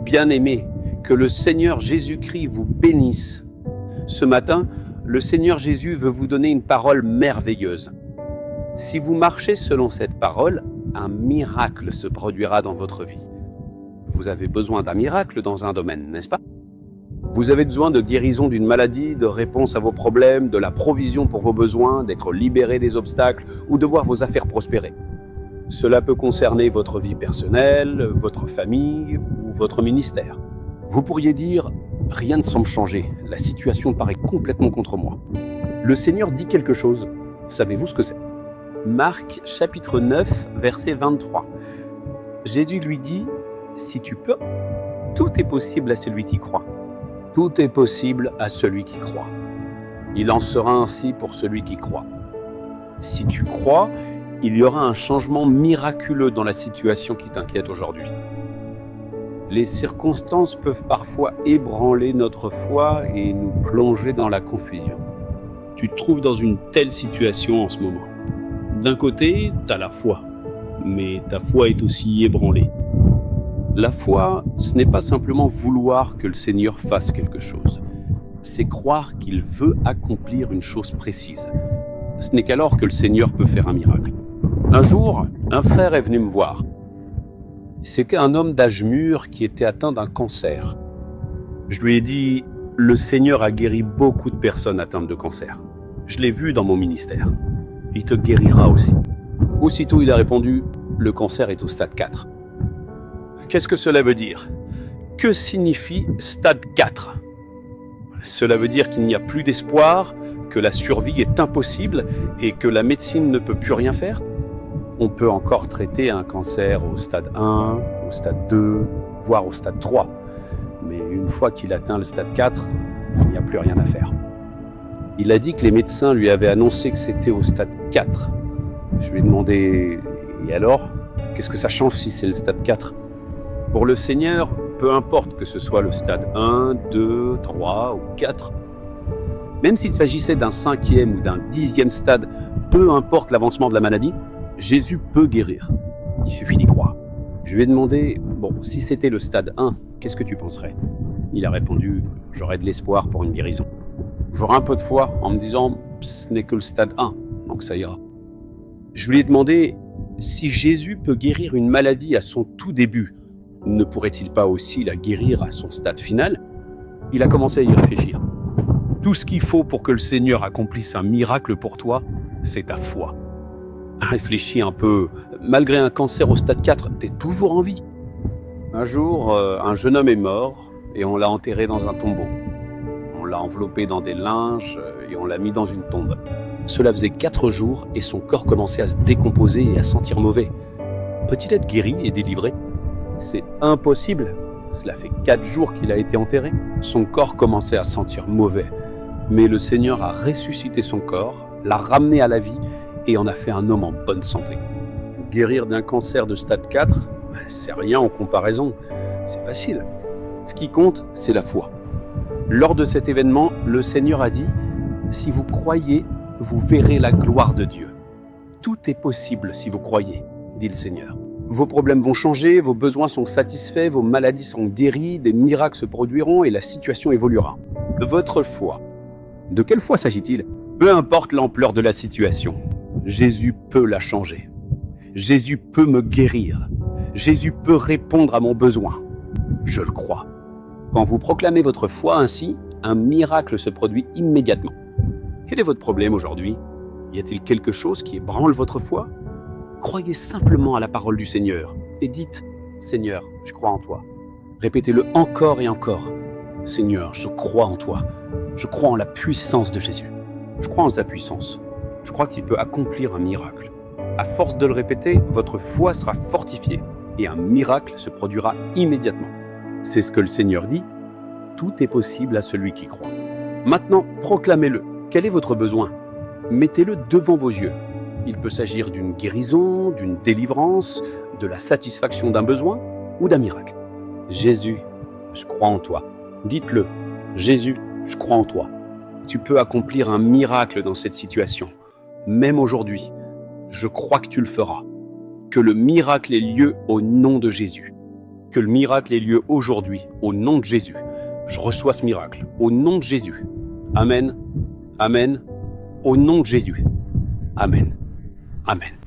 bien-aimés, que le Seigneur Jésus-Christ vous bénisse. Ce matin, le Seigneur Jésus veut vous donner une parole merveilleuse. Si vous marchez selon cette parole, un miracle se produira dans votre vie. Vous avez besoin d'un miracle dans un domaine, n'est-ce pas? Vous avez besoin de guérison d'une maladie, de réponse à vos problèmes, de la provision pour vos besoins, d'être libéré des obstacles ou de voir vos affaires prospérer. Cela peut concerner votre vie personnelle, votre famille ou votre ministère. Vous pourriez dire « Rien ne semble changer, la situation paraît complètement contre moi ». Le Seigneur dit quelque chose. Savez-vous ce que c'est? Marc chapitre 9, verset 23. Jésus lui dit « Si tu peux, tout est possible à celui qui croit. Tout est possible à celui qui croit. Il en sera ainsi pour celui qui croit. Si tu crois, il y aura un changement miraculeux dans la situation qui t'inquiète aujourd'hui. Les circonstances peuvent parfois ébranler notre foi et nous plonger dans la confusion. Tu te trouves dans une telle situation en ce moment. D'un côté, tu as la foi, mais ta foi est aussi ébranlée. La foi, ce n'est pas simplement vouloir que le Seigneur fasse quelque chose. C'est croire qu'il veut accomplir une chose précise. Ce n'est qu'alors que le Seigneur peut faire un miracle. Un jour, un frère est venu me voir. C'était un homme d'âge mûr qui était atteint d'un cancer. Je lui ai dit, le Seigneur a guéri beaucoup de personnes atteintes de cancer. Je l'ai vu dans mon ministère. Il te guérira aussi. Aussitôt, il a répondu, le cancer est au stade 4. Qu'est-ce que cela veut dire? Que signifie stade 4? Cela veut dire qu'il n'y a plus d'espoir, que la survie est impossible et que la médecine ne peut plus rien faire? On peut encore traiter un cancer au stade 1, au stade 2, voire au stade 3. Mais une fois qu'il atteint le stade 4, il n'y a plus rien à faire. Il a dit que les médecins lui avaient annoncé que c'était au stade 4. Je lui ai demandé, et alors? Qu'est-ce que ça change si c'est le stade 4? Pour le Seigneur, peu importe que ce soit le stade 1, 2, 3 ou 4. Même s'il s'agissait d'un 5e ou d'un 10e stade, peu importe l'avancement de la maladie, Jésus peut guérir. Il suffit d'y croire. Je lui ai demandé, si c'était le stade 1, qu'est-ce que tu penserais? Il a répondu, j'aurais de l'espoir pour une guérison. J'aurais un peu de foi en me disant, ce n'est que le stade 1, donc ça ira. Je lui ai demandé, si Jésus peut guérir une maladie à son tout début, ne pourrait-il pas aussi la guérir à son stade final? Il a commencé à y réfléchir. Tout ce qu'il faut pour que le Seigneur accomplisse un miracle pour toi, c'est ta foi. Réfléchis un peu. Malgré un cancer au stade 4, t'es toujours en vie. Un jour, un jeune homme est mort et on l'a enterré dans un tombeau. On l'a enveloppé dans des linges et on l'a mis dans une tombe. Cela faisait 4 jours et son corps commençait à se décomposer et à sentir mauvais. Peut-il être guéri et délivré? C'est impossible. Cela fait 4 jours qu'il a été enterré. Son corps commençait à sentir mauvais. Mais le Seigneur a ressuscité son corps, l'a ramené à la vie et en a fait un homme en bonne santé. Guérir d'un cancer de stade 4, c'est rien en comparaison. C'est facile. Ce qui compte, c'est la foi. Lors de cet événement, le Seigneur a dit « Si vous croyez, vous verrez la gloire de Dieu. Tout est possible si vous croyez, dit le Seigneur. Vos problèmes vont changer, vos besoins sont satisfaits, vos maladies sont guéries, des miracles se produiront et la situation évoluera. Votre foi. De quelle foi s'agit-il? Peu importe l'ampleur de la situation, Jésus peut la changer. Jésus peut me guérir. Jésus peut répondre à mon besoin. Je le crois. Quand vous proclamez votre foi ainsi, un miracle se produit immédiatement. Quel est votre problème aujourd'hui? Y a-t-il quelque chose qui ébranle votre foi? Croyez simplement à la parole du Seigneur et dites « Seigneur, je crois en toi ». Répétez-le encore et encore. « Seigneur, je crois en toi. Je crois en la puissance de Jésus. Je crois en sa puissance. Je crois qu'il peut accomplir un miracle. » À force de le répéter, votre foi sera fortifiée et un miracle se produira immédiatement. C'est ce que le Seigneur dit. Tout est possible à celui qui croit. Maintenant, proclamez-le. Quel est votre besoin? Mettez-le devant vos yeux. Il peut s'agir d'une guérison, d'une délivrance, de la satisfaction d'un besoin ou d'un miracle. Jésus, je crois en toi. Dites-le. Jésus, je crois en toi. Tu peux accomplir un miracle dans cette situation. Même aujourd'hui, je crois que tu le feras. Que le miracle ait lieu au nom de Jésus. Que le miracle ait lieu aujourd'hui, au nom de Jésus. Je reçois ce miracle, au nom de Jésus. Amen. Amen. Au nom de Jésus. Amen. Amen.